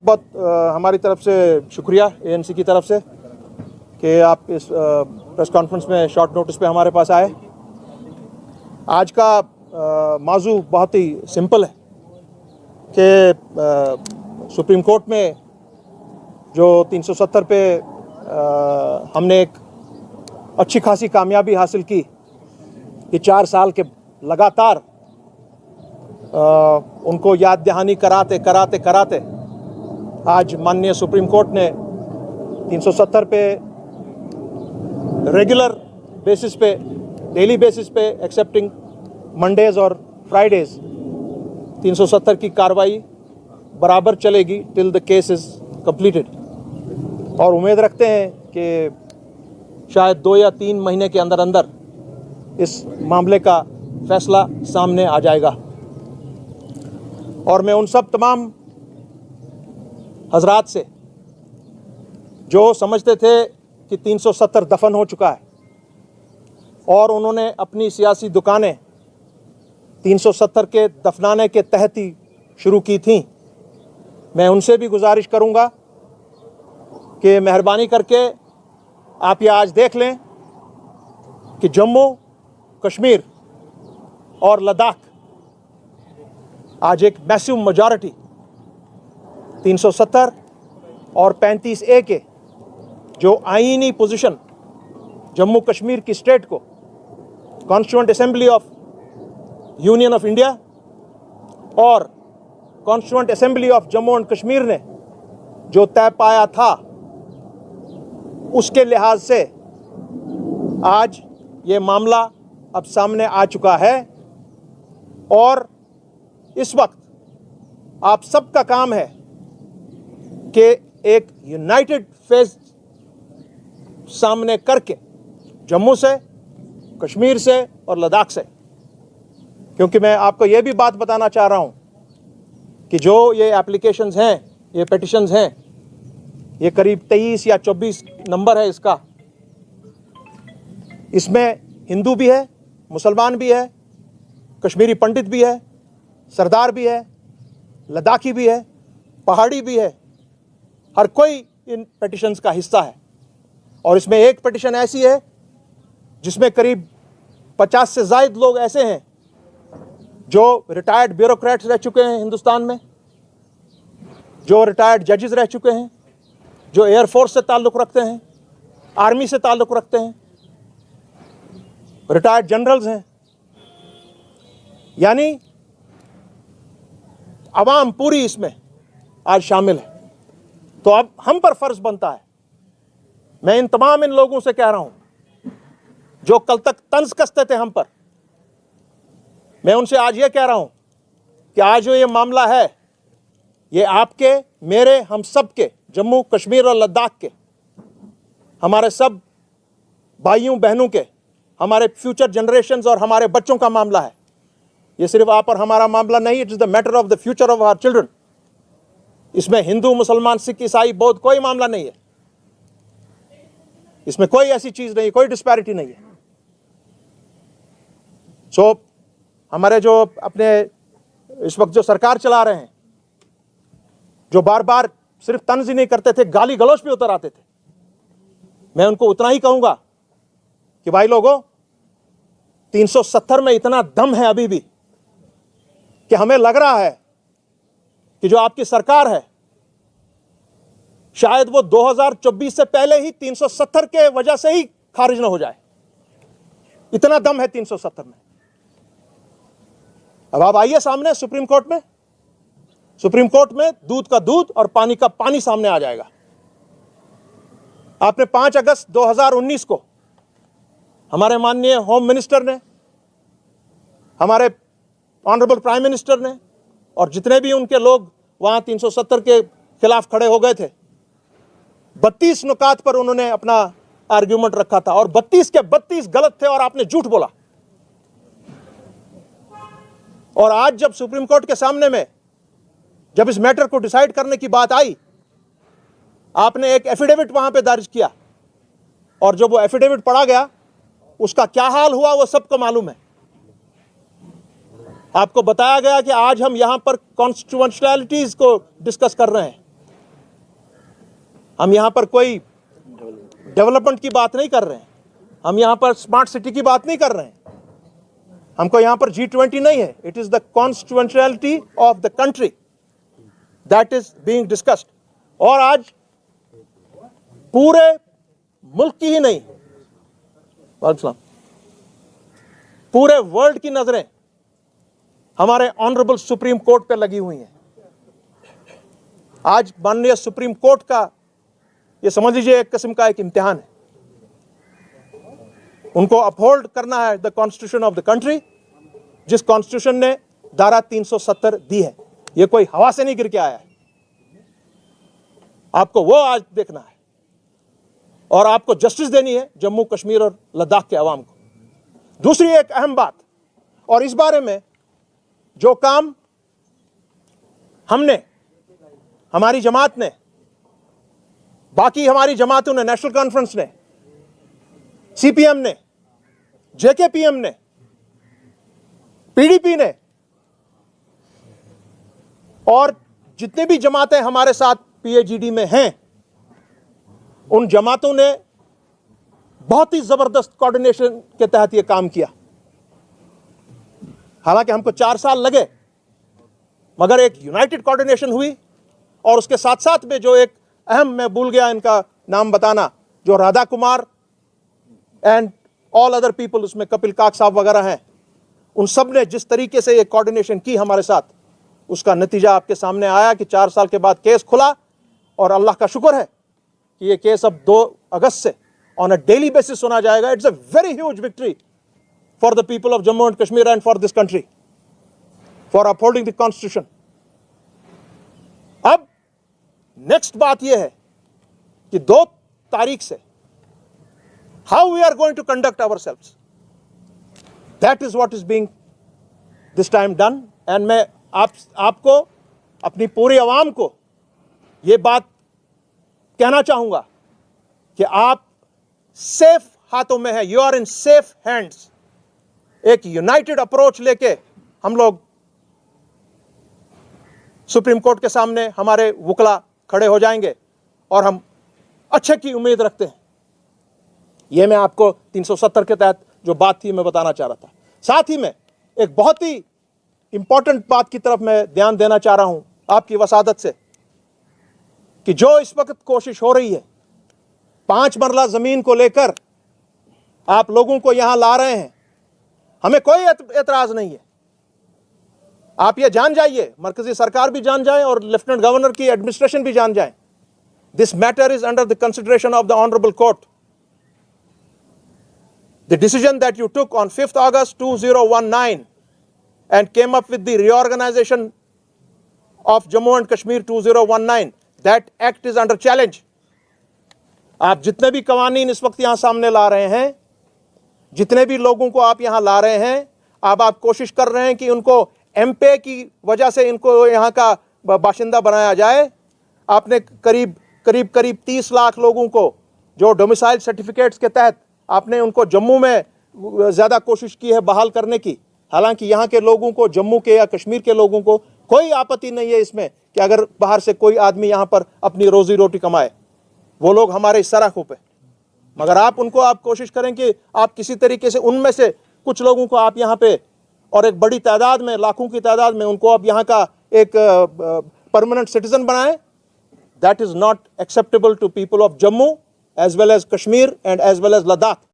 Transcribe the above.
बहुत हमारी तरफ से शुक्रिया एएनसी की तरफ से कि आप इस प्रेस कॉन्फ्रेंस में शॉर्ट नोटिस पे हमारे पास आए। आज का मौजू बहुत ही सिंपल है कि सुप्रीम कोर्ट में जो 370 पे हमने एक अच्छी खासी कामयाबी हासिल की कि 4 साल के लगातार उनको याद दहानी कराते कराते कराते आज माननीय सुप्रीम कोर्ट ने 370 पे रेगुलर बेसिस पे, डेली बेसिस पे, एक्सेप्टिंग मंडेज और फ्राइडेज 370 की कार्रवाई बराबर चलेगी till the case is completed. और उम्मीद रखते हैं कि शायद 2 या 3 महीने के अंदर अंदर इस मामले का फैसला सामने आ जाएगा। और मैं उन सब तमाम हजरात से जो समझते थे कि 370 दफन हो चुका है और उन्होंने अपनी सियासी दुकानें 370 के दफनाने के तहत ही शुरू की थीं, मैं उनसे भी गुजारिश करूंगा कि मेहरबानी करके आप ये आज देख लें कि जम्मू कश्मीर और लद्दाख आज एक मैसिव मेजॉरिटी 370 और 35A के जो आईनी पोजीशन जम्मू कश्मीर की स्टेट को constituent assembly of union of India और constituent assembly of Jammu and Kashmir ने जो तय पाया था, उसके लिहाज से आज ये मामला अब सामने आ चुका है। और इस वक्त आप सबका काम है कि एक यूनाइटेड फेस सामने करके जम्मू से, कश्मीर से और लद्दाख से, क्योंकि मैं आपको ये भी बात बताना चाह रहा हूं कि जो ये एप्लीकेशंस हैं, ये पिटिशंस हैं, ये करीब 23 या 24 नंबर है इसका। इसमें हिंदू भी है, मुसलमान भी है, कश्मीरी पंडित भी है, सरदार भी है, लद्दाखी भी है, पहाड़ी भी है, हर कोई इन पिटिशंस का हिस्सा है। और इसमें एक पिटिशन ऐसी है जिसमें करीब 50 से ज़ायद लोग ऐसे हैं जो रिटायर्ड ब्यूरोक्रेट्स रह चुके हैं हिंदुस्तान में, जो रिटायर्ड जजेस रह चुके हैं, जो एयरफोर्स से ताल्लुक़ रखते हैं, आर्मी से ताल्लुक़ रखते हैं, रिटायर्ड जनरल्स हैं, यानी अवाम पूरी इसमें आज शामिल है। तो अब हम पर फर्ज बनता है, मैं इन लोगों से कह रहा हूं जो कल तक तंज कसते थे हम पर, मैं उनसे आज ये कह रहा हूं कि आज जो ये मामला है, ये आपके, मेरे, हम सब के, जम्मू कश्मीर और लद्दाख के, हमारे सब भाइयों बहनों के, हमारे फ्यूचर जनरेशंस और हमारे बच्चों का मामला है। ये सिर्फ आप और हमारा मामला नहीं, it is the matter of the future of our children. इसमें हिंदू, मुसलमान, सिख, ईसाई, बौद्ध कोई मामला नहीं है। इसमें कोई ऐसी चीज नहीं, कोई डिस्पैरिटी नहीं है। सो हमारे जो अपने इस वक्त जो सरकार चला रहे हैं, जो बार बार सिर्फ तंज ही नहीं करते थे, गाली गलौज पे उतर आते थे, मैं उनको उतना ही कहूंगा कि भाई लोगों, 370 में इतना दम है अभी भी कि हमें लग रहा है कि जो आपकी सरकार है, शायद वो 2024 से पहले ही 370 के वजह से ही खारिज ना हो जाए। इतना दम है 370 में। अब आप आइए सामने सुप्रीम कोर्ट में, सुप्रीम कोर्ट में दूध का दूध और पानी का पानी सामने आ जाएगा। आपने 5 अगस्त 2019 को हमारे माननीय होम मिनिस्टर ने, हमारे ऑनरेबल प्राइम मिनिस्टर ने और जितने भी उनके लोग वहां 370 के खिलाफ खड़े हो गए थे, 32 नुकात पर उन्होंने अपना आर्ग्यूमेंट रखा था और 32 के 32 गलत थे और आपने झूठ बोला। और आज जब सुप्रीम कोर्ट के सामने में जब इस मैटर को डिसाइड करने की बात आई, आपने एक एफिडेविट वहां पे दर्ज किया और जब वो एफिडेविट पढ़ा गया, उसका क्या हाल हुआ वो सबको मालूम है। आपको बताया गया कि आज हम यहां पर कॉन्स्टिट्यूएंशियलिटीज को डिस्कस कर रहे हैं, हम यहाँ पर कोई डेवलपमेंट की बात नहीं कर रहे हैं, हम यहाँ पर स्मार्ट सिटी की बात नहीं कर रहे हैं, हमको यहाँ पर G20 नहीं है। It is the constitutionality of the country that is being discussed. और आज पूरे मुल्क की ही नहीं, पूरे वर्ल्ड की नजरें हमारे ऑनरेबल सुप्रीम कोर्ट पे लगी हुई हैं। आज माननीय सुप्रीम कोर्ट का ये समझ लीजिए एक किस्म का एक इम्तिहान है। उनको अपहोल्ड करना है the constitution of the country, जिस कॉन्स्टिट्यूशन ने धारा 370 दी है। ये कोई हवा से नहीं गिर के आया है, आपको वो आज देखना है और आपको जस्टिस देनी है जम्मू कश्मीर और लद्दाख के अवाम को। दूसरी एक अहम बात, और इस बारे में जो काम हमने, हमारी जमात ने, बाकी हमारी जमातों ने, नेशनल कॉन्फ्रेंस ने, सीपीएम ने, जेकेपीएम ने, पीडीपी ने और जितने भी जमातें हमारे साथ पीएजीडी में हैं, उन जमातों ने बहुत ही जबरदस्त कोऑर्डिनेशन के तहत यह काम किया। हालांकि हमको 4 साल लगे, मगर एक यूनाइटेड कोऑर्डिनेशन हुई। और उसके साथ साथ में जो एक अहम, मैं भूल गया इनका नाम बताना, जो Radha Kumar and all other people, उसमें कपिल काक साहब वगैरह हैं, उन सब ने जिस तरीके से ये कोऑर्डिनेशन की हमारे साथ, उसका नतीजा आपके सामने आया कि 4 साल के बाद केस खुला। और अल्लाह का शुक्र है कि ये केस अब 2 अगस्त से ऑन अ डेली बेसिस सुना जाएगा। It's a very huge victory for the people of Jammu and Kashmir and for this country for upholding the constitution. अब नेक्स्ट बात यह है कि 2 तारीख से how we are going to conduct ourselves, that is what is being this time done. And मैं आपको, अपनी पूरी आवाम को ये बात कहना चाहूंगा कि आप सेफ हाथों में है, you are in safe hands. एक यूनाइटेड अप्रोच लेके हम लोग सुप्रीम कोर्ट के सामने हमारे वकला खड़े हो जाएंगे और हम अच्छे की उम्मीद रखते हैं। यह मैं आपको 370 के तहत जो बात थी मैं बताना चाह रहा था। साथ ही में एक बहुत ही इंपॉर्टेंट बात की तरफ मैं ध्यान देना चाह रहा हूं आपकी वसादत से, कि जो इस वक्त कोशिश हो रही है 5 मरला जमीन को लेकर आप लोगों को यहां ला रहे हैं, हमें कोई एतराज नहीं है। आप ये जान जाइए, मरकजी सरकार भी जान जाए और लेफ्टिनेंट गवर्नर की एडमिनिस्ट्रेशन भी जान जाए, this matter is under the consideration of the honourable court. The decision that you took on 5th August 2019 and came up with the reorganization of Jammu and Kashmir 2019, that act is under challenge. आप जितने भी कवानीन इस वक्त यहां सामने ला रहे हैं, जितने भी लोगों को आप यहां ला रहे हैं, अब आप कोशिश कर रहे हैं कि उनको एमपे की वजह से इनको यहां का बाशिंदा बनाया जाए। आपने करीब 30 लाख लोगों को जो डोमिसाइल सर्टिफिकेट्स के तहत आपने उनको जम्मू में ज़्यादा कोशिश की है बहाल करने की। हालांकि यहाँ के लोगों को, जम्मू के या कश्मीर के लोगों को कोई आपत्ति नहीं है इसमें कि अगर बाहर से कोई आदमी यहाँ पर अपनी रोजी रोटी कमाए, वो लोग हमारे इस सराखों पे। मगर आप कोशिश करें कि आप किसी तरीके से उनमें से कुछ लोगों को आप यहाँ पे, और एक बड़ी तादाद में, लाखों की तादाद में, उनको आप यहाँ का एक परमानेंट सिटीजन बनाएं। That is not acceptable to people of Jammu as well as Kashmir and as well as Ladakh.